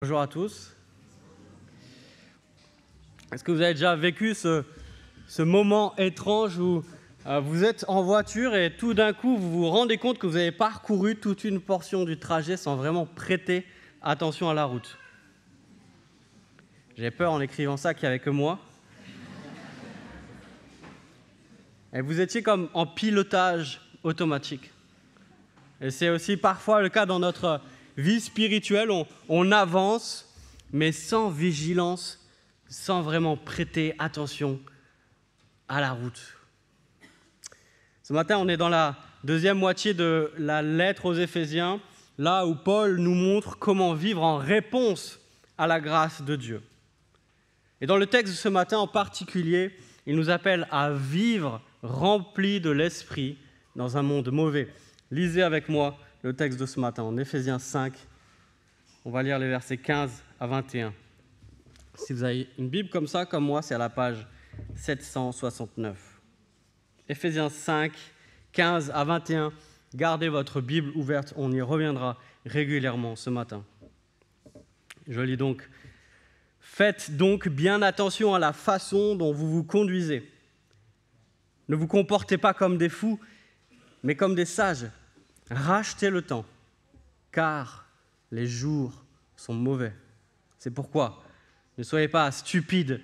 Bonjour à tous. Est-ce que vous avez déjà vécu ce moment étrange où vous êtes en voiture et tout d'un coup vous vous rendez compte que vous avez parcouru toute une portion du trajet sans vraiment prêter attention à la route? J'ai peur en écrivant ça qu'il n'y avait que moi. Et vous étiez comme en pilotage automatique. Et c'est aussi parfois le cas dans notre vie spirituelle. On avance, mais sans vigilance, sans vraiment prêter attention à la route. Ce matin, on est dans la deuxième moitié de la lettre aux Éphésiens, là où Paul nous montre comment vivre en réponse à la grâce de Dieu. Et dans le texte de ce matin en particulier, il nous appelle à vivre remplis de l'Esprit dans un monde mauvais. Lisez avec moi le texte de ce matin en Éphésiens 5. On va lire les versets 15 à 21. Si vous avez une Bible comme ça, comme moi, c'est à la page 769. Éphésiens 5, 15 à 21. Gardez votre Bible ouverte, on y reviendra régulièrement ce matin. Je lis donc. Faites donc bien attention à la façon dont vous vous conduisez. Ne vous comportez pas comme des fous, mais comme des sages. Rachetez le temps, car les jours sont mauvais. C'est pourquoi ne soyez pas stupides,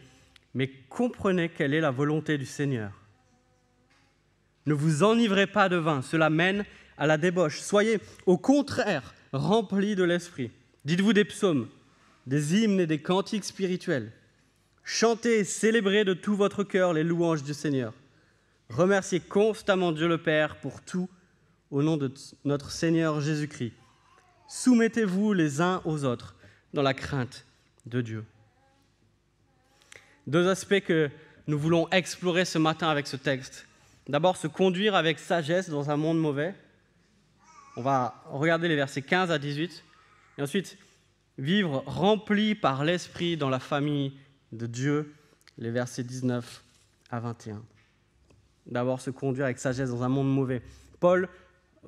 mais comprenez quelle est la volonté du Seigneur. Ne vous enivrez pas de vin, cela mène à la débauche. Soyez au contraire remplis de l'Esprit. Dites-vous des psaumes, des hymnes et des cantiques spirituels. Chantez et célébrez de tout votre cœur les louanges du Seigneur. Remerciez constamment Dieu le Père pour tout, au nom de notre Seigneur Jésus-Christ. Soumettez-vous les uns aux autres dans la crainte de Dieu. Deux aspects que nous voulons explorer ce matin avec ce texte. D'abord, se conduire avec sagesse dans un monde mauvais. On va regarder les versets 15 à 18. Et ensuite, vivre rempli par l'Esprit dans la famille de Dieu, les versets 19 à 21. D'abord, se conduire avec sagesse dans un monde mauvais. Paul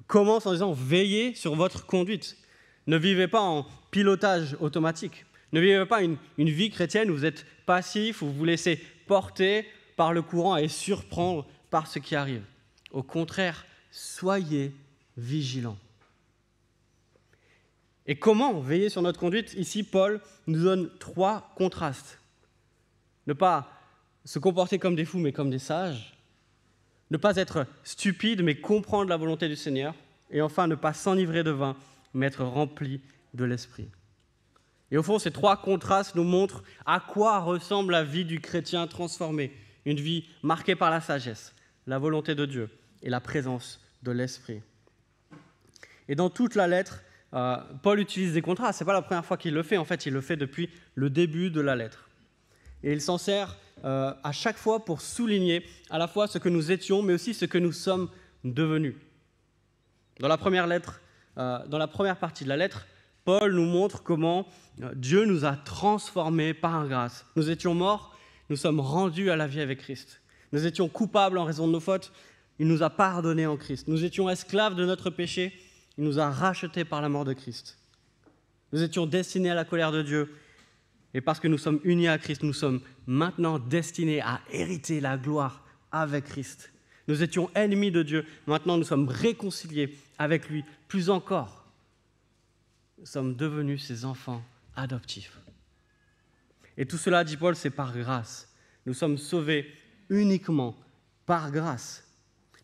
commence en disant « Veillez sur votre conduite ». Ne vivez pas en pilotage automatique. Ne vivez pas une vie chrétienne où vous êtes passif, où vous vous laissez porter par le courant et surprendre par ce qui arrive. Au contraire, soyez vigilants. Et comment veiller sur notre conduite? Ici, Paul nous donne 3 contrastes. Ne pas se comporter comme des fous, mais comme des sages. Ne pas être stupide, mais comprendre la volonté du Seigneur. Et enfin, ne pas s'enivrer de vin, mais être rempli de l'Esprit. Et au fond, ces 3 contrastes nous montrent à quoi ressemble la vie du chrétien transformé. Une vie marquée par la sagesse, la volonté de Dieu et la présence de l'Esprit. Et dans toute la lettre, Paul utilise des contrastes. Ce n'est pas la première fois qu'il le fait. En fait, il le fait depuis le début de la lettre. Et il s'en sert à chaque fois pour souligner à la fois ce que nous étions, mais aussi ce que nous sommes devenus. Dans la première partie de la lettre, Paul nous montre comment Dieu nous a transformés par grâce. Nous étions morts, nous sommes rendus à la vie avec Christ. Nous étions coupables en raison de nos fautes, il nous a pardonnés en Christ. Nous étions esclaves de notre péché, il nous a rachetés par la mort de Christ. Nous étions destinés à la colère de Dieu, et parce que nous sommes unis à Christ, nous sommes maintenant destinés à hériter la gloire avec Christ. Nous étions ennemis de Dieu, maintenant nous sommes réconciliés avec lui. Plus encore, nous sommes devenus ses enfants adoptifs. Et tout cela, dit Paul, c'est par grâce. Nous sommes sauvés uniquement par grâce.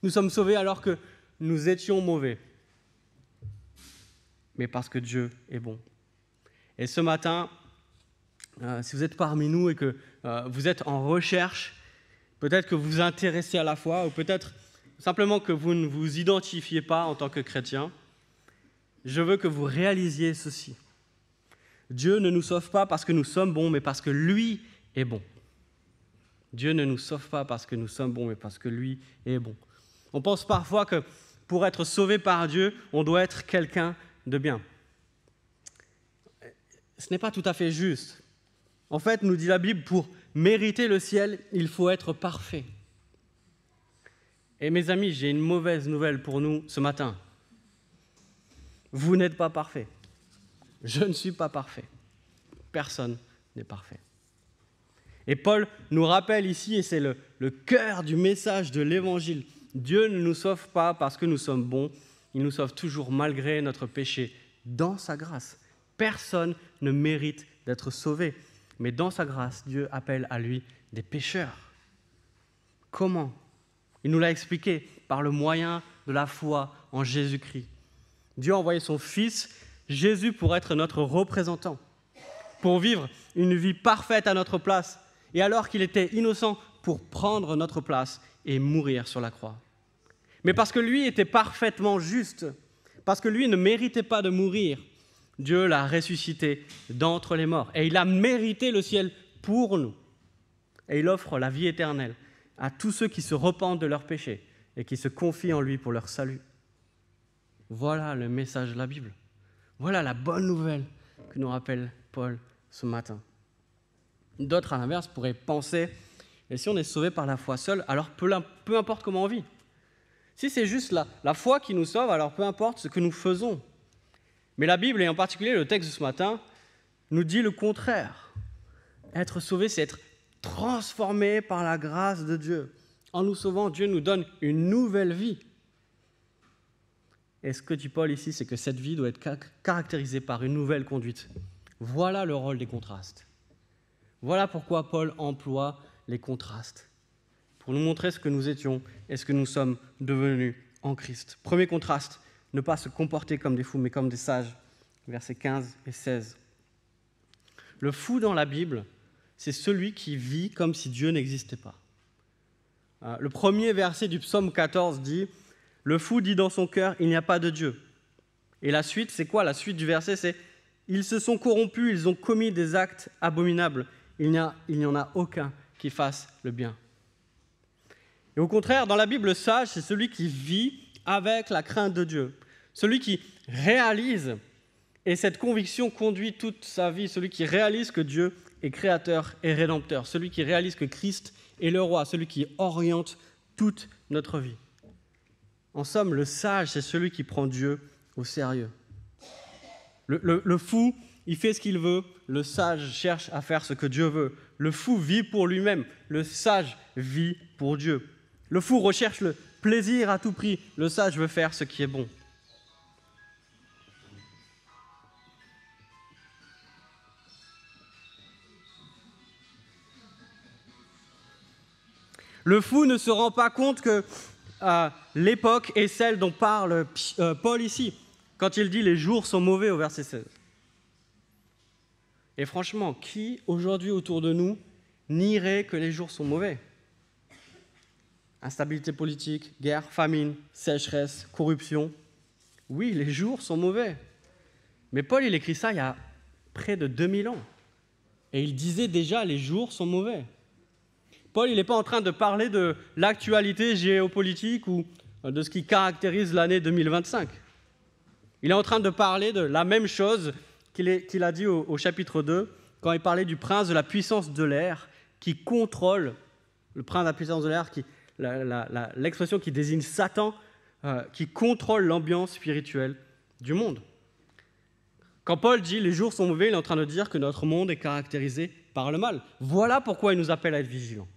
Nous sommes sauvés alors que nous étions mauvais, mais parce que Dieu est bon. Et ce matin, si vous êtes parmi nous et que vous êtes en recherche, peut-être que vous vous intéressez à la foi, ou peut-être simplement que vous ne vous identifiez pas en tant que chrétien, je veux que vous réalisiez ceci. Dieu ne nous sauve pas parce que nous sommes bons, mais parce que lui est bon. Dieu ne nous sauve pas parce que nous sommes bons, mais parce que lui est bon. On pense parfois que pour être sauvé par Dieu, on doit être quelqu'un de bien. Ce n'est pas tout à fait juste. En fait, nous dit la Bible, pour mériter le ciel, il faut être parfait. Et mes amis, j'ai une mauvaise nouvelle pour nous ce matin. Vous n'êtes pas parfaits. Je ne suis pas parfait. Personne n'est parfait. Et Paul nous rappelle ici, et c'est le cœur du message de l'Évangile, Dieu ne nous sauve pas parce que nous sommes bons, il nous sauve toujours malgré notre péché, dans sa grâce. Personne ne mérite d'être sauvé, mais dans sa grâce, Dieu appelle à lui des pécheurs. Comment ? Il nous l'a expliqué par le moyen de la foi en Jésus-Christ. Dieu a envoyé son Fils, Jésus, pour être notre représentant, pour vivre une vie parfaite à notre place, et alors qu'il était innocent, pour prendre notre place et mourir sur la croix. Mais parce que lui était parfaitement juste, parce que lui ne méritait pas de mourir, Dieu l'a ressuscité d'entre les morts. Et il a mérité le ciel pour nous. Et il offre la vie éternelle à tous ceux qui se repentent de leurs péchés et qui se confient en lui pour leur salut. Voilà le message de la Bible. Voilà la bonne nouvelle que nous rappelle Paul ce matin. D'autres, à l'inverse, pourraient penser, et si on est sauvé par la foi seule, alors peu importe comment on vit. Si c'est juste la foi qui nous sauve, alors peu importe ce que nous faisons. Mais la Bible, et en particulier le texte de ce matin, nous dit le contraire. Être sauvé, c'est être transformé par la grâce de Dieu. En nous sauvant, Dieu nous donne une nouvelle vie. Et ce que dit Paul ici, c'est que cette vie doit être caractérisée par une nouvelle conduite. Voilà le rôle des contrastes. Voilà pourquoi Paul emploie les contrastes, pour nous montrer ce que nous étions et ce que nous sommes devenus en Christ. Premier contraste, ne pas se comporter comme des fous, mais comme des sages. Versets 15 et 16. Le fou dans la Bible, c'est celui qui vit comme si Dieu n'existait pas. Le premier verset du psaume 14 dit « Le fou dit dans son cœur, il n'y a pas de Dieu. » Et la suite, c'est quoi ? La suite du verset, c'est « Ils se sont corrompus, ils ont commis des actes abominables. Il n'y en a aucun qui fasse le bien. » Et au contraire, dans la Bible, le sage, c'est celui qui vit avec la crainte de Dieu. Celui qui réalise, et cette conviction conduit toute sa vie, celui qui réalise que Dieu est créateur et rédempteur, celui qui réalise que Christ est le roi, celui qui oriente toute notre vie. En somme, le sage, c'est celui qui prend Dieu au sérieux. Le fou, il fait ce qu'il veut, le sage cherche à faire ce que Dieu veut. Le fou vit pour lui-même, le sage vit pour Dieu. Le fou recherche le plaisir à tout prix, le sage veut faire ce qui est bon. Le fou ne se rend pas compte que l'époque est celle dont parle Paul ici, quand il dit « les jours sont mauvais » au verset 16. Et franchement, qui aujourd'hui autour de nous nierait que les jours sont mauvais ? Instabilité politique, guerre, famine, sécheresse, corruption. Oui, les jours sont mauvais. Mais Paul, il écrit ça il y a près de 2000 ans. Et il disait déjà « les jours sont mauvais ». Paul, il n'est pas en train de parler de l'actualité géopolitique ou de ce qui caractérise l'année 2025. Il est en train de parler de la même chose qu'il a dit au chapitre 2, quand il parlait du prince de la puissance de l'air qui contrôle, le prince de la puissance de l'air, l'expression qui désigne Satan, qui contrôle l'ambiance spirituelle du monde. Quand Paul dit « les jours sont mauvais », il est en train de dire que notre monde est caractérisé par le mal. Voilà pourquoi il nous appelle à être vigilants.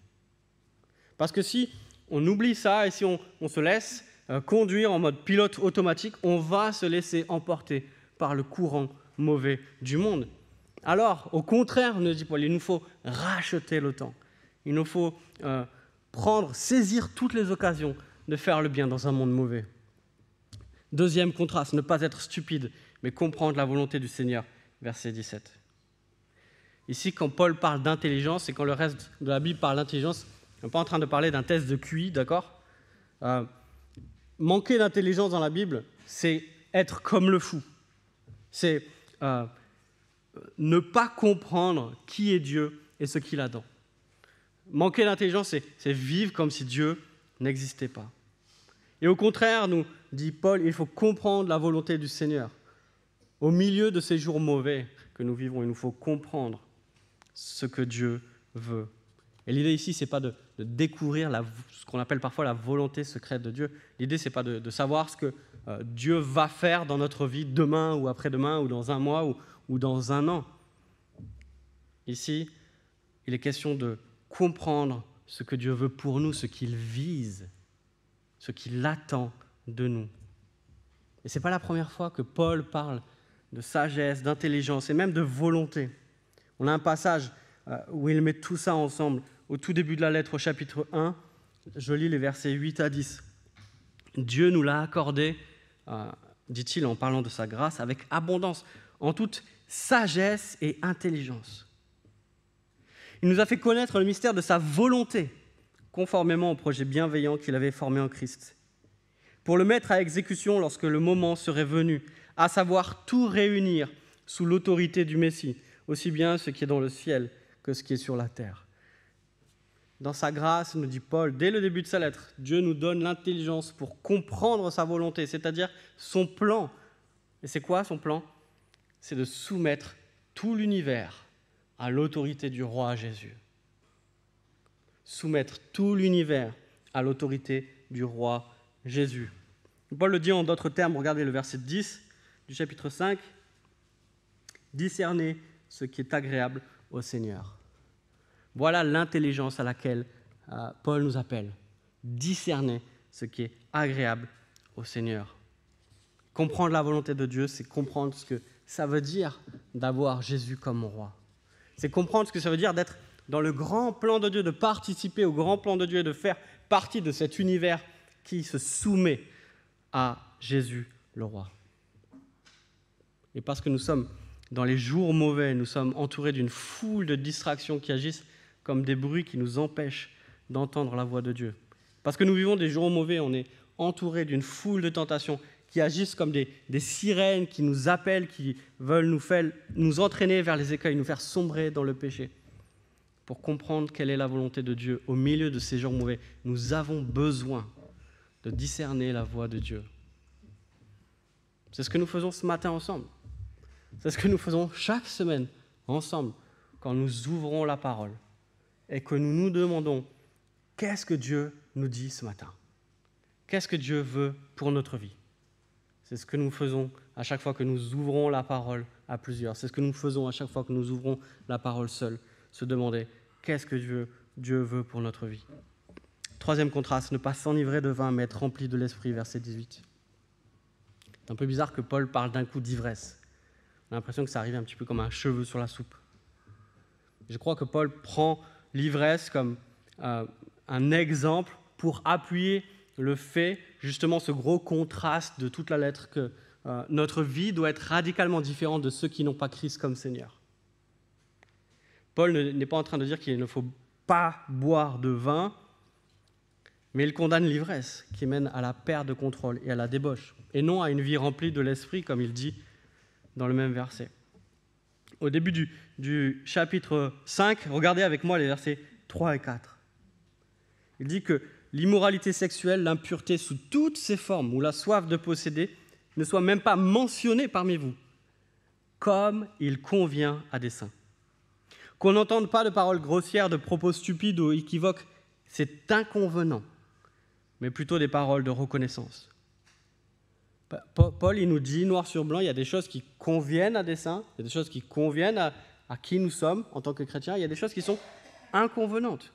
Parce que si on oublie ça et si on se laisse conduire en mode pilote automatique, on va se laisser emporter par le courant mauvais du monde. Alors, au contraire, nous dit Paul, il nous faut racheter le temps. Il nous faut saisir toutes les occasions de faire le bien dans un monde mauvais. Deuxième contraste, ne pas être stupide, mais comprendre la volonté du Seigneur, verset 17. Ici, quand Paul parle d'intelligence et quand le reste de la Bible parle d'intelligence, on n'est pas en train de parler d'un test de QI, d'accord ? Manquer d'intelligence dans la Bible, c'est être comme le fou. C'est ne pas comprendre qui est Dieu et ce qu'il attend. Manquer d'intelligence, c'est vivre comme si Dieu n'existait pas. Et au contraire, nous dit Paul, il faut comprendre la volonté du Seigneur. Au milieu de ces jours mauvais que nous vivons, il nous faut comprendre ce que Dieu veut. Et l'idée ici, ce n'est pas de découvrir ce qu'on appelle parfois la volonté secrète de Dieu. L'idée, ce n'est pas de savoir ce que Dieu va faire dans notre vie demain ou après-demain ou dans un mois ou dans un an. Ici, il est question de comprendre ce que Dieu veut pour nous, ce qu'il vise, ce qu'il attend de nous. Et ce n'est pas la première fois que Paul parle de sagesse, d'intelligence et même de volonté. On a un passage où il met tout ça ensemble. Au tout début de la lettre, au chapitre 1, je lis les versets 8 à 10. Dieu nous l'a accordé, dit-il en parlant de sa grâce, avec abondance, en toute sagesse et intelligence. Il nous a fait connaître le mystère de sa volonté, conformément au projet bienveillant qu'il avait formé en Christ, pour le mettre à exécution lorsque le moment serait venu, à savoir tout réunir sous l'autorité du Messie, aussi bien ce qui est dans le ciel que ce qui est sur la terre. Dans sa grâce, nous dit Paul, dès le début de sa lettre, Dieu nous donne l'intelligence pour comprendre sa volonté, c'est-à-dire son plan. Et c'est quoi son plan ? C'est de soumettre tout l'univers à l'autorité du roi Jésus. Soumettre tout l'univers à l'autorité du roi Jésus. Paul le dit en d'autres termes, regardez le verset 10 du chapitre 5. Discerner ce qui est agréable au Seigneur. Voilà l'intelligence à laquelle Paul nous appelle. Discerner ce qui est agréable au Seigneur. Comprendre la volonté de Dieu, c'est comprendre ce que ça veut dire d'avoir Jésus comme roi. C'est comprendre ce que ça veut dire d'être dans le grand plan de Dieu, de participer au grand plan de Dieu et de faire partie de cet univers qui se soumet à Jésus le roi. Et parce que nous sommes dans les jours mauvais, nous sommes entourés d'une foule de distractions qui agissent comme des bruits qui nous empêchent d'entendre la voix de Dieu. Parce que nous vivons des jours mauvais, on est entourés d'une foule de tentations qui agissent comme des sirènes, qui nous appellent, qui veulent nous entraîner vers les écueils, nous faire sombrer dans le péché. Pour comprendre quelle est la volonté de Dieu au milieu de ces jours mauvais, nous avons besoin de discerner la voix de Dieu. C'est ce que nous faisons ce matin ensemble. C'est ce que nous faisons chaque semaine ensemble quand nous ouvrons la parole et que nous nous demandons qu'est-ce que Dieu nous dit ce matin ? Qu'est-ce que Dieu veut pour notre vie ? C'est ce que nous faisons à chaque fois que nous ouvrons la parole à plusieurs. C'est ce que nous faisons à chaque fois que nous ouvrons la parole seul. Se demander qu'est-ce que Dieu veut pour notre vie. Troisième contraste, ne pas s'enivrer de vin, mais être rempli de l'esprit, verset 18. C'est un peu bizarre que Paul parle d'un coup d'ivresse. On a l'impression que ça arrive un petit peu comme un cheveu sur la soupe. Je crois que Paul prend l'ivresse comme un exemple pour appuyer le fait, justement, ce gros contraste de toute la lettre, que notre vie doit être radicalement différente de ceux qui n'ont pas Christ comme Seigneur. Paul n'est pas en train de dire qu'il ne faut pas boire de vin, mais il condamne l'ivresse qui mène à la perte de contrôle et à la débauche, et non à une vie remplie de l'esprit, comme il dit dans le même verset. Au début du chapitre 5, regardez avec moi les versets 3 et 4. Il dit que l'immoralité sexuelle, l'impureté sous toutes ses formes, ou la soif de posséder, ne soit même pas mentionnée parmi vous, comme il convient à des saints. Qu'on n'entende pas de paroles grossières, de propos stupides ou équivoques, c'est inconvenant, mais plutôt des paroles de reconnaissance. Paul, il nous dit, noir sur blanc, il y a des choses qui conviennent à des saints, il y a des choses qui conviennent à qui nous sommes en tant que chrétiens, il y a des choses qui sont inconvenantes.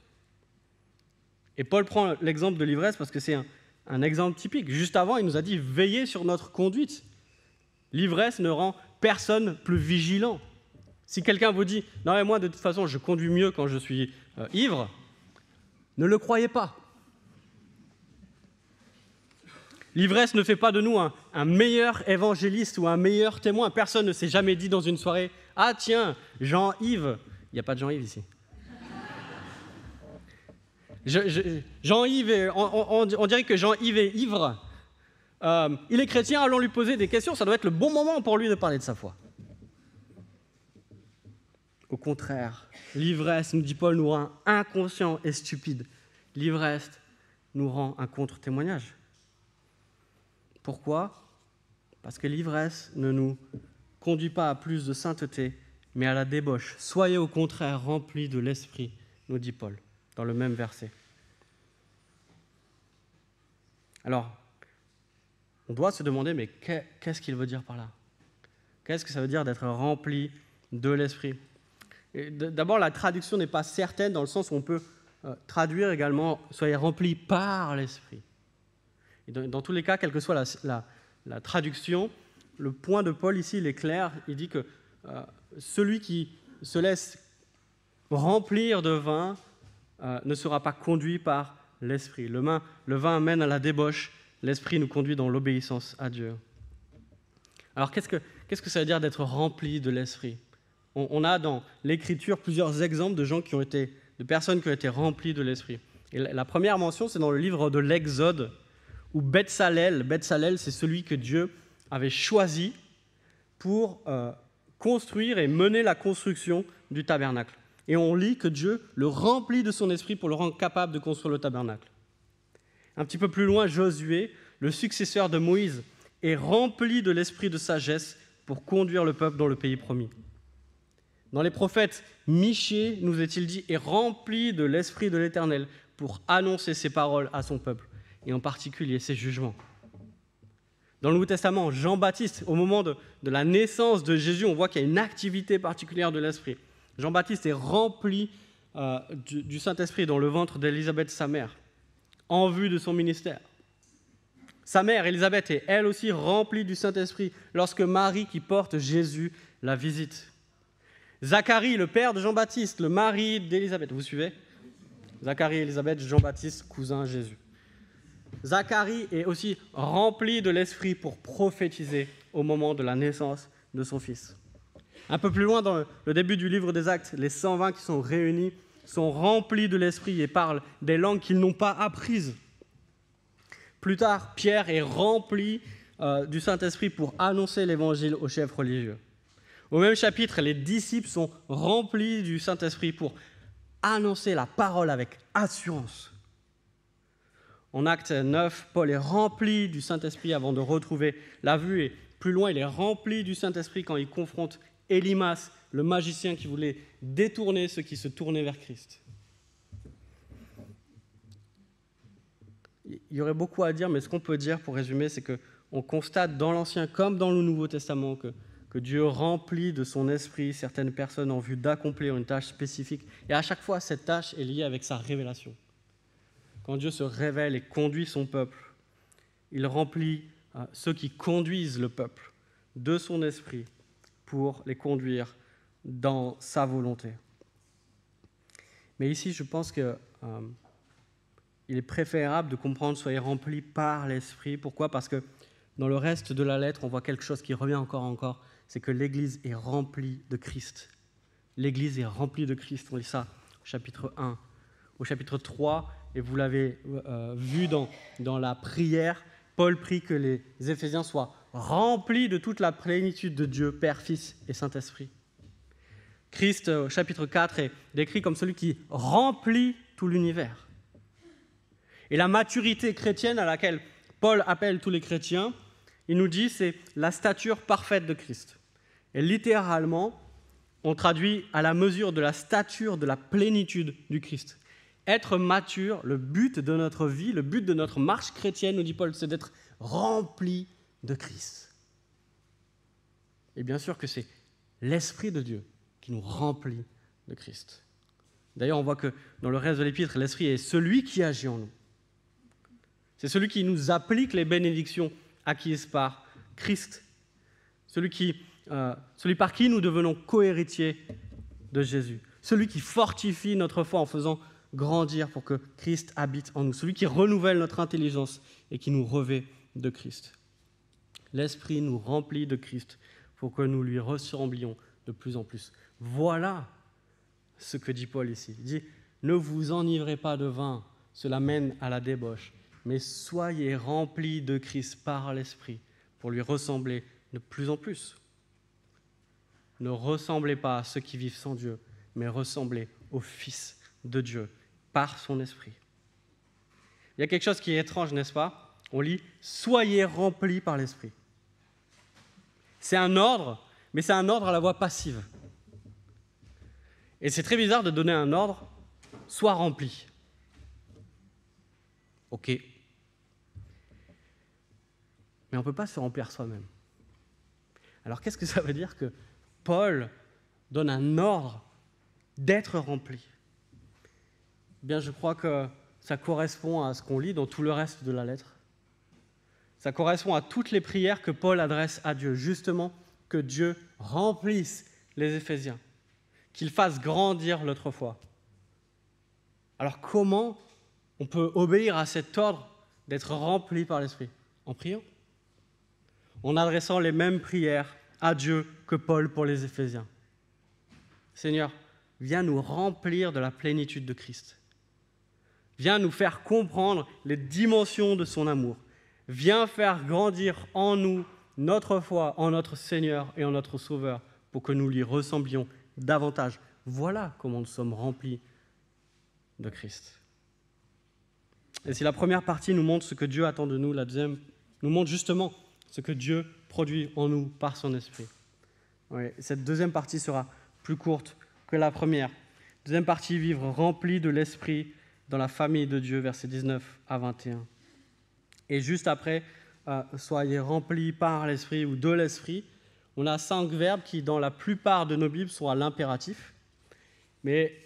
Et Paul prend l'exemple de l'ivresse parce que c'est un exemple typique. Juste avant, il nous a dit « veillez sur notre conduite ». L'ivresse ne rend personne plus vigilant. Si quelqu'un vous dit « non, mais moi, de toute façon, je conduis mieux quand je suis ivre », ne le croyez pas. L'ivresse ne fait pas de nous un meilleur évangéliste ou un meilleur témoin. Personne ne s'est jamais dit dans une soirée « ah tiens, Jean-Yves ». Il n'y a pas de Jean-Yves ici. Jean-Yves, on dirait que Jean-Yves est ivre. Il est chrétien, allons lui poser des questions. Ça doit être le bon moment pour lui de parler de sa foi. Au contraire, l'ivresse, nous dit Paul, nous rend inconscients et stupides. L'ivresse nous rend un contre-témoignage. Pourquoi ? Parce que l'ivresse ne nous conduit pas à plus de sainteté, mais à la débauche. Soyez au contraire remplis de l'esprit, nous dit Paul, dans le même verset. Alors, on doit se demander, mais qu'est-ce qu'il veut dire par là ? Qu'est-ce que ça veut dire d'être rempli de l'esprit ? D'abord, la traduction n'est pas certaine dans le sens où on peut traduire également « soyez remplis par l'Esprit ». Et dans tous les cas, quelle que soit la traduction, le point de Paul ici, il est clair. Il dit que celui qui se laisse remplir de vin ne sera pas conduit par l'Esprit. Le vin mène à la débauche, l'Esprit nous conduit dans l'obéissance à Dieu. Alors, qu'est-ce que ça veut dire d'être rempli de l'Esprit ? On a dans l'Écriture plusieurs exemples de personnes qui ont été remplies de l'Esprit. Et la première mention, c'est dans le livre de l'Exode, où Betsalel, c'est celui que Dieu avait choisi pour construire et mener la construction du tabernacle. Et on lit que Dieu le remplit de son esprit pour le rendre capable de construire le tabernacle. Un petit peu plus loin, Josué, le successeur de Moïse, est rempli de l'esprit de sagesse pour conduire le peuple dans le pays promis. Dans les prophètes, Michée, nous est-il dit, est rempli de l'esprit de l'Éternel pour annoncer ses paroles à son peuple, et en particulier ses jugements. Dans le Nouveau Testament, Jean-Baptiste, au moment de la naissance de Jésus, on voit qu'il y a une activité particulière de l'Esprit. Jean-Baptiste est rempli du Saint-Esprit dans le ventre d'Élisabeth, sa mère, en vue de son ministère. Sa mère, Élisabeth, est elle aussi remplie du Saint-Esprit lorsque Marie, qui porte Jésus, la visite. Zacharie, le père de Jean-Baptiste, le mari d'Élisabeth, vous suivez ? Zacharie, Élisabeth, Jean-Baptiste, cousin Jésus. Zacharie est aussi rempli de l'Esprit pour prophétiser au moment de la naissance de son fils. Un peu plus loin, dans le début du livre des Actes, les 120 qui sont réunis sont remplis de l'Esprit et parlent des langues qu'ils n'ont pas apprises. Plus tard, Pierre est rempli du Saint-Esprit pour annoncer l'Évangile aux chefs religieux. Au même chapitre, les disciples sont remplis du Saint-Esprit pour annoncer la parole avec assurance. En Acte 9, Paul est rempli du Saint-Esprit avant de retrouver la vue. Et plus loin, il est rempli du Saint-Esprit quand il confronte Élymas, le magicien qui voulait détourner ceux qui se tournaient vers Christ. Il y aurait beaucoup à dire, mais ce qu'on peut dire pour résumer, c'est qu'on constate dans l'Ancien comme dans le Nouveau Testament que Dieu remplit de son esprit certaines personnes en vue d'accomplir une tâche spécifique. Et à chaque fois, cette tâche est liée avec sa révélation. Quand Dieu se révèle et conduit son peuple, il remplit ceux qui conduisent le peuple de son esprit pour les conduire dans sa volonté. Mais ici, je pense qu'il est préférable de comprendre « soyez remplis par l'esprit ». Pourquoi ? Parce que dans le reste de la lettre, on voit quelque chose qui revient encore, c'est que l'Église est remplie de Christ. L'Église est remplie de Christ, on lit ça au chapitre 1. Au chapitre 3, et vous l'avez vu dans la prière, Paul prie que les Éphésiens soient remplis de toute la plénitude de Dieu, Père, Fils et Saint-Esprit. Christ, au chapitre 4, est décrit comme celui qui remplit tout l'univers. Et la maturité chrétienne à laquelle Paul appelle tous les chrétiens, il nous dit c'est la stature parfaite de Christ. Et littéralement, on traduit à la mesure de la stature de la plénitude du Christ. Être mature, le but de notre vie, le but de notre marche chrétienne, nous dit Paul, c'est d'être rempli de Christ. Et bien sûr que c'est l'Esprit de Dieu qui nous remplit de Christ. D'ailleurs, on voit que dans le reste de l'Épître, l'Esprit est celui qui agit en nous. C'est celui qui nous applique les bénédictions acquises par Christ. Celui par qui nous devenons co-héritiers de Jésus. Celui qui fortifie notre foi en faisant grandir pour que Christ habite en nous. Celui qui renouvelle notre intelligence et qui nous revêt de Christ. L'Esprit nous remplit de Christ pour que nous lui ressemblions de plus en plus. Voilà ce que dit Paul ici. Il dit « Ne vous enivrez pas de vin, cela mène à la débauche, mais soyez remplis de Christ par l'Esprit pour lui ressembler de plus en plus. Ne ressemblez pas à ceux qui vivent sans Dieu, mais ressemblez au Fils de Dieu par son Esprit. » Il y a quelque chose qui est étrange, n'est-ce pas ? On lit « Soyez remplis par l'Esprit ». C'est un ordre, mais c'est un ordre à la voix passive. Et c'est très bizarre de donner un ordre « Sois rempli ». Ok. Mais on ne peut pas se remplir soi-même. Alors qu'est-ce que ça veut dire que Paul donne un ordre d'être rempli. Eh bien, je crois que ça correspond à ce qu'on lit dans tout le reste de la lettre. Ça correspond à toutes les prières que Paul adresse à Dieu, justement, que Dieu remplisse les Éphésiens, qu'il fasse grandir notre foi. Alors comment on peut obéir à cet ordre d'être rempli par l'Esprit? En priant, en adressant les mêmes prières à Dieu que Paul pour les Éphésiens. Seigneur, viens nous remplir de la plénitude de Christ. Viens nous faire comprendre les dimensions de son amour. Viens faire grandir en nous notre foi en notre Seigneur et en notre Sauveur pour que nous lui ressemblions davantage. Voilà comment nous sommes remplis de Christ. Et si la première partie nous montre ce que Dieu attend de nous, la deuxième nous montre justement ce que Dieu produit en nous par son Esprit. Oui, cette deuxième partie sera plus courte que la première. Deuxième partie, vivre rempli de l'Esprit dans la famille de Dieu, versets 19 à 21. Et juste après, soyez remplis par l'Esprit ou de l'Esprit, on a 5 verbes qui, dans la plupart de nos Bibles, sont à l'impératif. Mais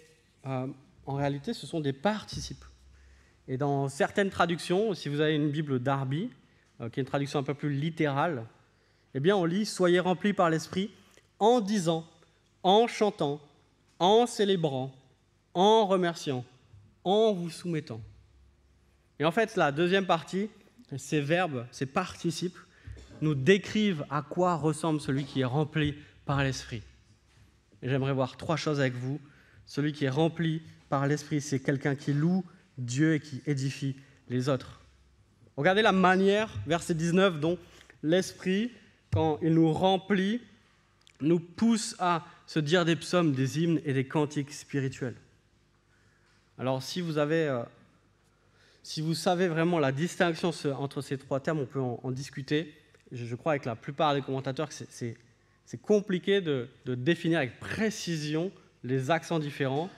en réalité, ce sont des participes. Et dans certaines traductions, si vous avez une Bible Darby, qui est une traduction un peu plus littérale, eh bien on lit « Soyez remplis par l'Esprit en disant, en chantant, en célébrant, en remerciant, en vous soumettant. » Et en fait, la deuxième partie, ces verbes, ces participes, nous décrivent à quoi ressemble celui qui est rempli par l'Esprit. Et j'aimerais voir 3 choses avec vous. Celui qui est rempli par l'Esprit, c'est quelqu'un qui loue Dieu et qui édifie les autres. Regardez la manière, verset 19, dont l'Esprit, quand il nous remplit, nous pousse à se dire des psaumes, des hymnes et des cantiques spirituels. Alors, si vous savez vraiment la distinction entre ces 3 termes, on peut en discuter. Je crois avec la plupart des commentateurs que c'est compliqué de définir avec précision les accents différents.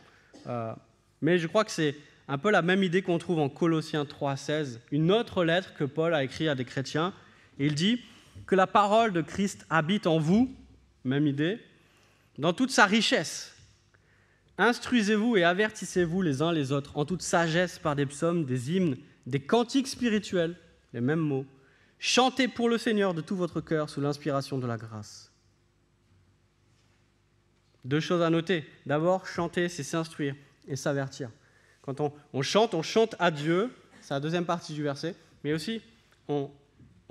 Mais je crois que c'est un peu la même idée qu'on trouve en Colossiens 3,16, une autre lettre que Paul a écrite à des chrétiens. Il dit que la parole de Christ habite en vous, même idée, dans toute sa richesse. Instruisez-vous et avertissez-vous les uns les autres en toute sagesse par des psaumes, des hymnes, des cantiques spirituels, les mêmes mots. Chantez pour le Seigneur de tout votre cœur sous l'inspiration de la grâce. 2 choses à noter. D'abord, chanter, c'est s'instruire et s'avertir. Quand on chante à Dieu, c'est la deuxième partie du verset, mais aussi on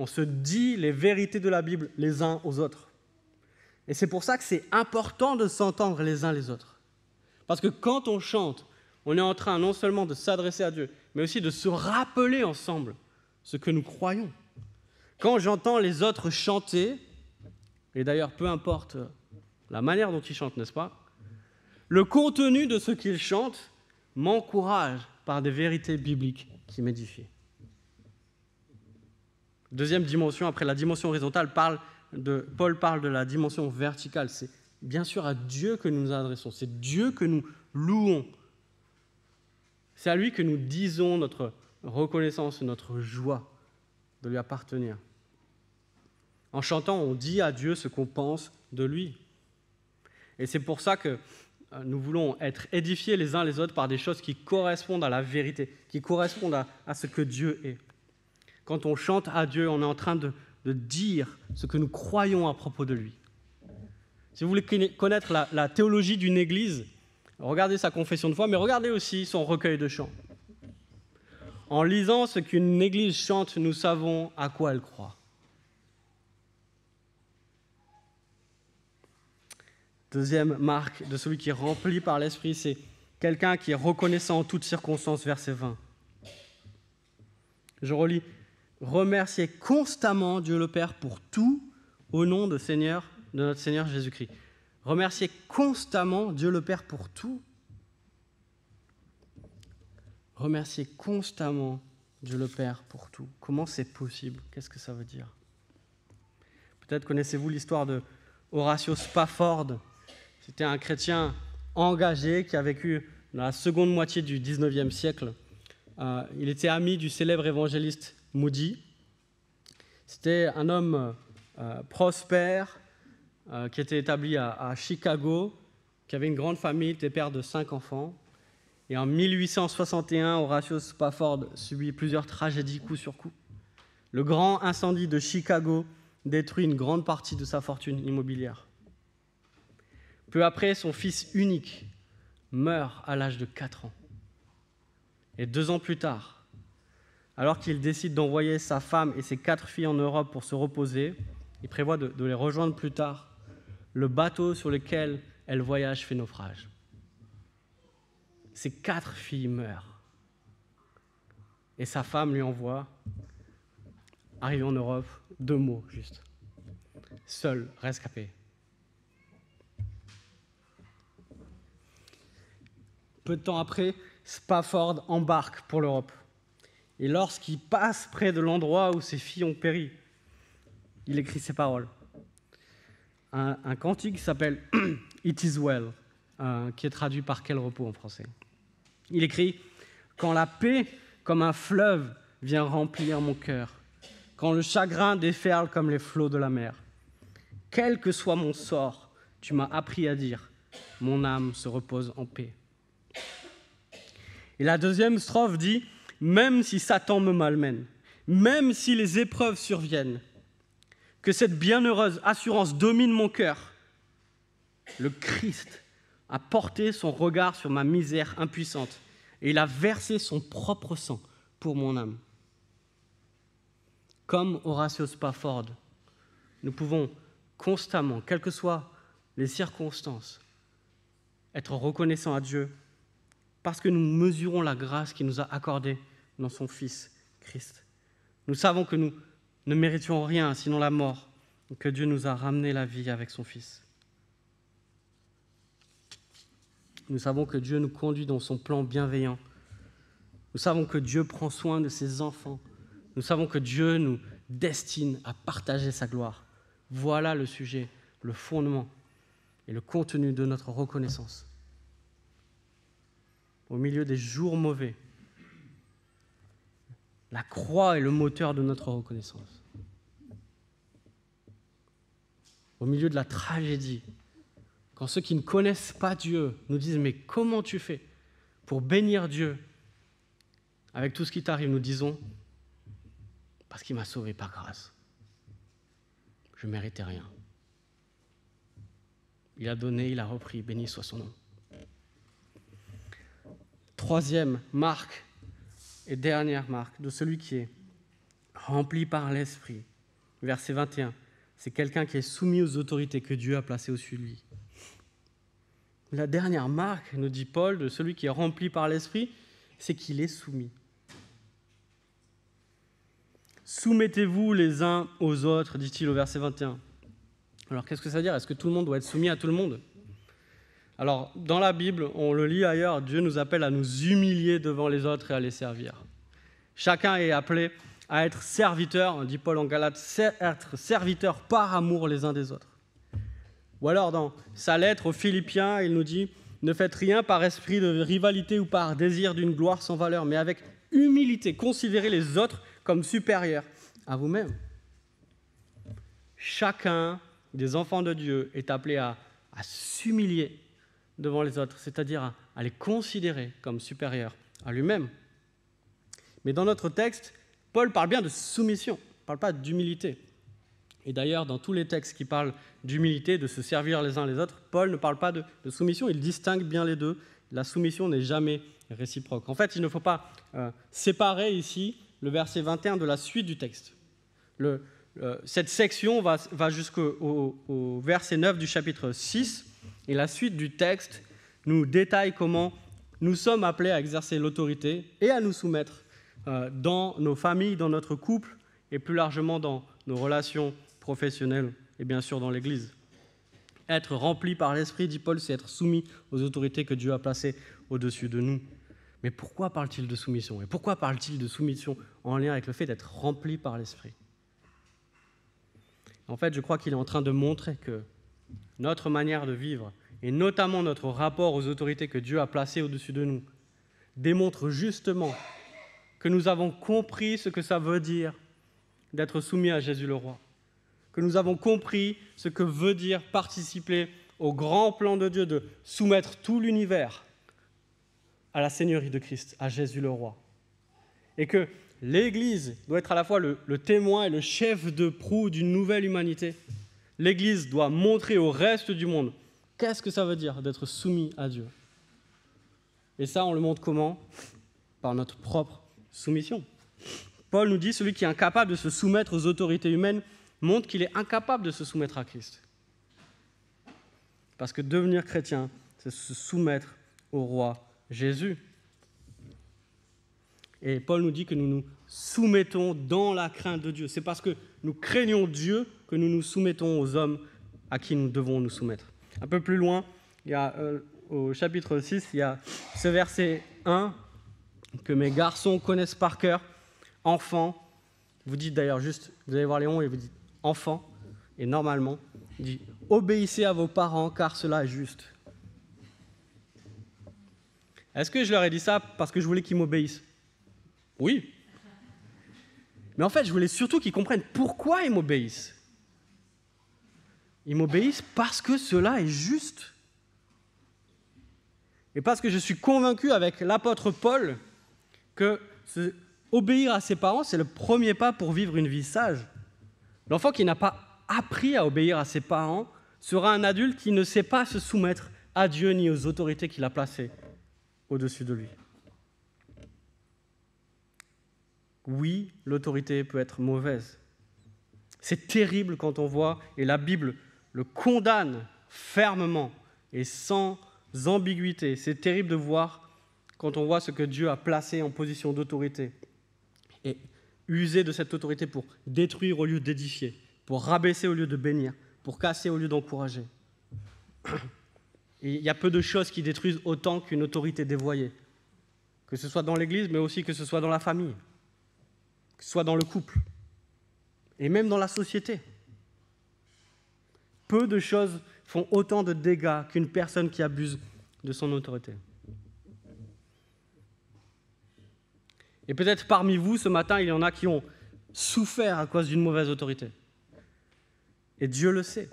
se dit les vérités de la Bible les uns aux autres. Et c'est pour ça que c'est important de s'entendre les uns les autres. Parce que quand on chante, on est en train non seulement de s'adresser à Dieu, mais aussi de se rappeler ensemble ce que nous croyons. Quand j'entends les autres chanter, et d'ailleurs peu importe la manière dont ils chantent, n'est-ce pas? Le contenu de ce qu'ils chantent m'encourage par des vérités bibliques qui m'édifient. Deuxième dimension, après la dimension horizontale, Paul parle de la dimension verticale. C'est bien sûr à Dieu que nous nous adressons, c'est Dieu que nous louons. C'est à lui que nous disons notre reconnaissance, notre joie de lui appartenir. En chantant, on dit à Dieu ce qu'on pense de lui. Et c'est pour ça que nous voulons être édifiés les uns les autres par des choses qui correspondent à la vérité, qui correspondent à ce que Dieu est. Quand on chante à Dieu, on est en train de dire ce que nous croyons à propos de lui. Si vous voulez connaître la théologie d'une église, regardez sa confession de foi, mais regardez aussi son recueil de chants. En lisant ce qu'une église chante, nous savons à quoi elle croit. Deuxième marque de celui qui est rempli par l'Esprit, c'est quelqu'un qui est reconnaissant en toutes circonstances, verset 20. Je relis. Remerciez constamment Dieu le Père pour tout au nom de notre Seigneur Jésus-Christ. Remerciez constamment Dieu le Père pour tout. Remerciez constamment Dieu le Père pour tout. Comment c'est possible? Qu'est-ce que ça veut dire? Peut-être connaissez-vous l'histoire de Horatio Spafford. C'était un chrétien engagé qui a vécu dans la seconde moitié du XIXe siècle. Il était ami du célèbre évangéliste Moody. C'était un homme prospère qui était établi à Chicago qui avait une grande famille, était père de 5 enfants. Et en 1861, Horatio Spafford subit plusieurs tragédies coup sur coup. Le grand incendie de Chicago détruit une grande partie de sa fortune immobilière. Peu après, son fils unique meurt à l'âge de 4 ans. Et 2 ans plus tard, alors qu'il décide d'envoyer sa femme et ses 4 filles en Europe pour se reposer, il prévoit de les rejoindre plus tard, le bateau sur lequel elle voyage fait naufrage. Ses 4 filles meurent. Et sa femme lui envoie, arrivé en Europe, 2 mots juste. Seul rescapé. Peu de temps après, Spafford embarque pour l'Europe. Et lorsqu'il passe près de l'endroit où ses filles ont péri, il écrit ces paroles. Un cantique qui s'appelle « It is well », qui est traduit par « Quel repos » en français. Il écrit « Quand la paix, comme un fleuve, vient remplir mon cœur, quand le chagrin déferle comme les flots de la mer, quel que soit mon sort, tu m'as appris à dire, mon âme se repose en paix. » Et la deuxième strophe dit « Même si Satan me malmène, même si les épreuves surviennent, que cette bienheureuse assurance domine mon cœur, le Christ a porté son regard sur ma misère impuissante et il a versé son propre sang pour mon âme. » Comme Horatio Spafford, nous pouvons constamment, quelles que soient les circonstances, être reconnaissants à Dieu parce que nous mesurons la grâce qu'il nous a accordée dans son Fils Christ. Nous savons que nous ne méritions rien sinon la mort, que Dieu nous a ramené la vie avec son Fils. Nous savons que Dieu nous conduit dans son plan bienveillant. Nous savons que Dieu prend soin de ses enfants. Nous savons que Dieu nous destine à partager sa gloire. Voilà le sujet, le fondement et le contenu de notre reconnaissance. Au milieu des jours mauvais, la croix est le moteur de notre reconnaissance. Au milieu de la tragédie, quand ceux qui ne connaissent pas Dieu nous disent « Mais comment tu fais pour bénir Dieu avec tout ce qui t'arrive ?» Nous disons « Parce qu'il m'a sauvé par grâce. Je ne méritais rien. Il a donné, il a repris, béni soit son nom. » Troisième marque et dernière marque de celui qui est rempli par l'Esprit. Verset 21, c'est quelqu'un qui est soumis aux autorités que Dieu a placées au-dessus de lui. La dernière marque, nous dit Paul, de celui qui est rempli par l'Esprit, c'est qu'il est soumis. Soumettez-vous les uns aux autres, dit-il au verset 21. Alors qu'est-ce que ça veut dire ? Est-ce que tout le monde doit être soumis à tout le monde ? Alors, dans la Bible, on le lit ailleurs, Dieu nous appelle à nous humilier devant les autres et à les servir. Chacun est appelé à être serviteur, dit Paul en Galates, être serviteur par amour les uns des autres. Ou alors, dans sa lettre aux Philippiens, il nous dit « Ne faites rien par esprit de rivalité ou par désir d'une gloire sans valeur, mais avec humilité, considérez les autres comme supérieurs à vous-même. » Chacun des enfants de Dieu est appelé à s'humilier devant les autres, c'est-à-dire à les considérer comme supérieurs à lui-même. Mais dans notre texte, Paul parle bien de soumission, il ne parle pas d'humilité. Et d'ailleurs, dans tous les textes qui parlent d'humilité, de se servir les uns les autres, Paul ne parle pas de soumission, il distingue bien les deux. La soumission n'est jamais réciproque. En fait, il ne faut pas séparer ici le verset 21 de la suite du texte. Cette section va jusqu'au verset 9 du chapitre 6, et la suite du texte nous détaille comment nous sommes appelés à exercer l'autorité et à nous soumettre dans nos familles, dans notre couple, et plus largement dans nos relations professionnelles et bien sûr dans l'Église. Être rempli par l'Esprit, dit Paul, c'est être soumis aux autorités que Dieu a placées au-dessus de nous. Mais pourquoi parle-t-il de soumission ? Et pourquoi parle-t-il de soumission en lien avec le fait d'être rempli par l'Esprit ? En fait, je crois qu'il est en train de montrer que notre manière de vivre, et notamment notre rapport aux autorités que Dieu a placées au-dessus de nous, démontre justement que nous avons compris ce que ça veut dire d'être soumis à Jésus le Roi, que nous avons compris ce que veut dire participer au grand plan de Dieu de soumettre tout l'univers à la seigneurie de Christ, à Jésus le roi. Et que l'Église doit être à la fois le témoin et le chef de proue d'une nouvelle humanité. L'Église doit montrer au reste du monde qu'est-ce que ça veut dire d'être soumis à Dieu. Et ça, on le montre comment ? Par notre propre soumission. Paul nous dit, celui qui est incapable de se soumettre aux autorités humaines montre qu'il est incapable de se soumettre à Christ. Parce que devenir chrétien, c'est se soumettre au roi Jésus. Et Paul nous dit que nous nous soumettons dans la crainte de Dieu. C'est parce que nous craignons Dieu que nous nous soumettons aux hommes à qui nous devons nous soumettre. Un peu plus loin, il y a, au chapitre 6, il y a ce verset 1 que mes garçons connaissent par cœur. Enfants, vous dites d'ailleurs juste, vous allez voir Léon et vous dites enfants, et normalement, il dit obéissez à vos parents car cela est juste. Est-ce que je leur ai dit ça parce que je voulais qu'ils m'obéissent ? Oui. Mais en fait, je voulais surtout qu'ils comprennent pourquoi ils m'obéissent. Ils m'obéissent parce que cela est juste. Et parce que je suis convaincu avec l'apôtre Paul que obéir à ses parents, c'est le premier pas pour vivre une vie sage. L'enfant qui n'a pas appris à obéir à ses parents sera un adulte qui ne sait pas se soumettre à Dieu ni aux autorités qu'il a placées au-dessus de lui. Oui, l'autorité peut être mauvaise. C'est terrible quand on voit, et la Bible le condamne fermement et sans ambiguïté. C'est terrible de voir quand on voit ce que Dieu a placé en position d'autorité et user de cette autorité pour détruire au lieu d'édifier, pour rabaisser au lieu de bénir, pour casser au lieu d'encourager. Et il y a peu de choses qui détruisent autant qu'une autorité dévoyée, que ce soit dans l'Église, mais aussi que ce soit dans la famille, que ce soit dans le couple, et même dans la société. Peu de choses font autant de dégâts qu'une personne qui abuse de son autorité. Et peut-être parmi vous, ce matin, il y en a qui ont souffert à cause d'une mauvaise autorité. Et Dieu le sait.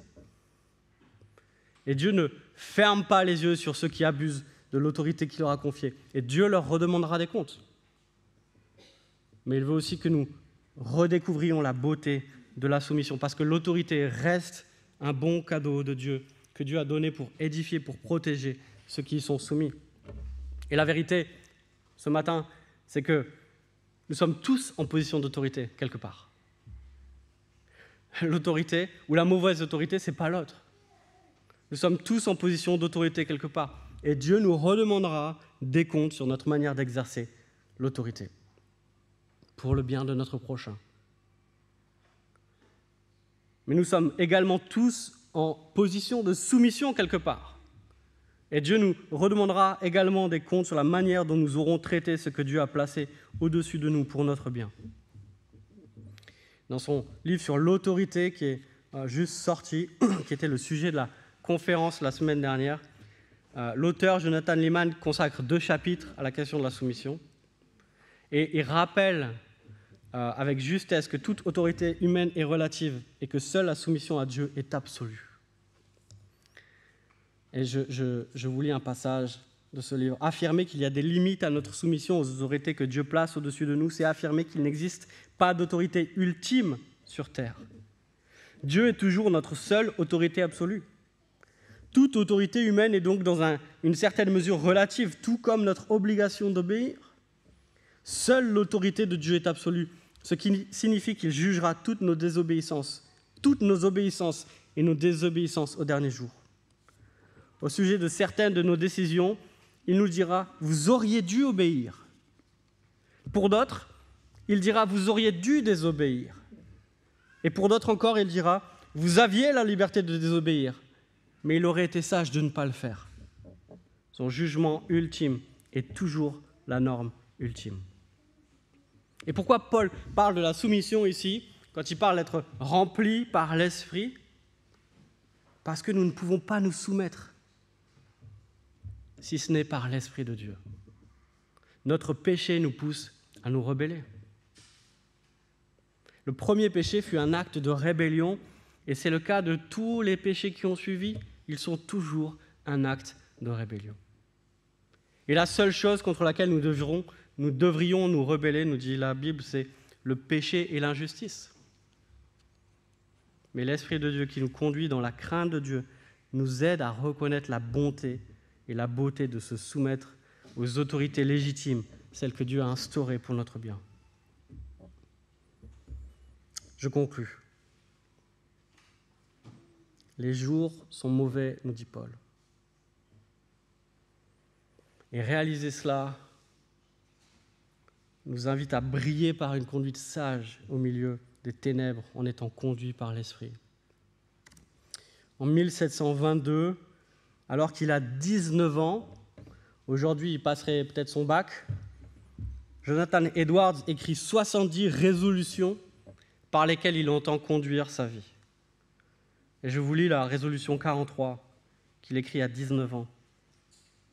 Et Dieu ne ferme pas les yeux sur ceux qui abusent de l'autorité qu'il leur a confiée. Et Dieu leur redemandera des comptes. Mais il veut aussi que nous redécouvrions la beauté de la soumission, parce que l'autorité reste un bon cadeau de Dieu, que Dieu a donné pour édifier, pour protéger ceux qui y sont soumis. Et la vérité, ce matin, c'est que nous sommes tous en position d'autorité, quelque part. L'autorité, ou la mauvaise autorité, ce n'est pas l'autre. Nous sommes tous en position d'autorité, quelque part. Et Dieu nous redemandera des comptes sur notre manière d'exercer l'autorité, pour le bien de notre prochain. Mais nous sommes également tous en position de soumission quelque part. Et Dieu nous redemandera également des comptes sur la manière dont nous aurons traité ce que Dieu a placé au-dessus de nous pour notre bien. Dans son livre sur l'autorité qui est juste sorti, qui était le sujet de la conférence la semaine dernière, l'auteur Jonathan Leeman consacre 2 chapitres à la question de la soumission. Et il rappelle avec justesse que toute autorité humaine est relative et que seule la soumission à Dieu est absolue. Et je vous lis un passage de ce livre. Affirmer qu'il y a des limites à notre soumission aux autorités que Dieu place au-dessus de nous, c'est affirmer qu'il n'existe pas d'autorité ultime sur terre. Dieu est toujours notre seule autorité absolue. Toute autorité humaine est donc dans une certaine mesure relative, tout comme notre obligation d'obéir. Seule l'autorité de Dieu est absolue, ce qui signifie qu'il jugera toutes nos obéissances et nos désobéissances au dernier jour. Au sujet de certaines de nos décisions, il nous dira « vous auriez dû obéir ». Pour d'autres, il dira « vous auriez dû désobéir ». Et pour d'autres encore, il dira « vous aviez la liberté de désobéir, mais il aurait été sage de ne pas le faire ». Son jugement ultime est toujours la norme ultime. Et pourquoi Paul parle de la soumission ici, quand il parle d'être rempli par l'Esprit ? Parce que nous ne pouvons pas nous soumettre si ce n'est par l'Esprit de Dieu. Notre péché nous pousse à nous rebeller. Le premier péché fut un acte de rébellion, et c'est le cas de tous les péchés qui ont suivi ils sont toujours un acte de rébellion. Et la seule chose contre laquelle nous devrions nous rebeller, nous dit la Bible, c'est le péché et l'injustice. Mais l'Esprit de Dieu qui nous conduit dans la crainte de Dieu nous aide à reconnaître la bonté et la beauté de se soumettre aux autorités légitimes, celles que Dieu a instaurées pour notre bien. Je conclus. Les jours sont mauvais, nous dit Paul. Et réaliser cela nous invite à briller par une conduite sage au milieu des ténèbres en étant conduits par l'Esprit. En 1722, alors qu'il a 19 ans, aujourd'hui il passerait peut-être son bac, Jonathan Edwards écrit 70 résolutions par lesquelles il entend conduire sa vie. Et je vous lis la résolution 43 qu'il écrit à 19 ans.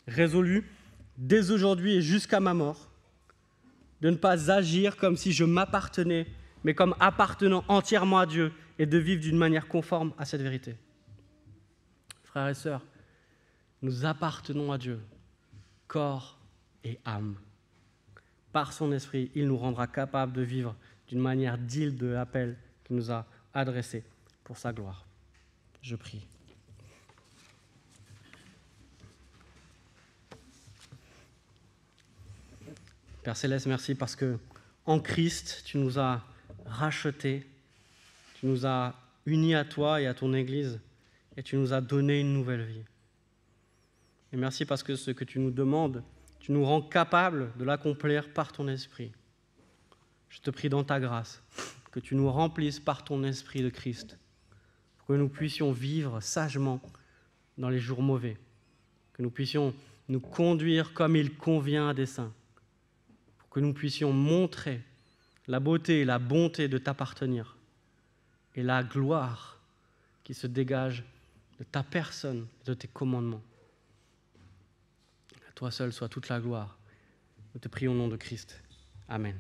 Résolu, dès aujourd'hui et jusqu'à ma mort, de ne pas agir comme si je m'appartenais, mais comme appartenant entièrement à Dieu et de vivre d'une manière conforme à cette vérité. Frères et sœurs, nous appartenons à Dieu, corps et âme. Par son esprit, il nous rendra capables de vivre d'une manière digne de l'appel qu'il nous a adressé pour sa gloire. Je prie. Père Céleste, merci parce que en Christ, tu nous as rachetés, tu nous as unis à toi et à ton Église, et tu nous as donné une nouvelle vie. Et merci parce que ce que tu nous demandes, tu nous rends capables de l'accomplir par ton Esprit. Je te prie dans ta grâce que tu nous remplisses par ton Esprit de Christ, pour que nous puissions vivre sagement dans les jours mauvais, que nous puissions nous conduire comme il convient à des saints, pour que nous puissions montrer la beauté et la bonté de t'appartenir et la gloire qui se dégage de ta personne et de tes commandements. À toi seul soit toute la gloire. Nous te prions au nom de Christ. Amen.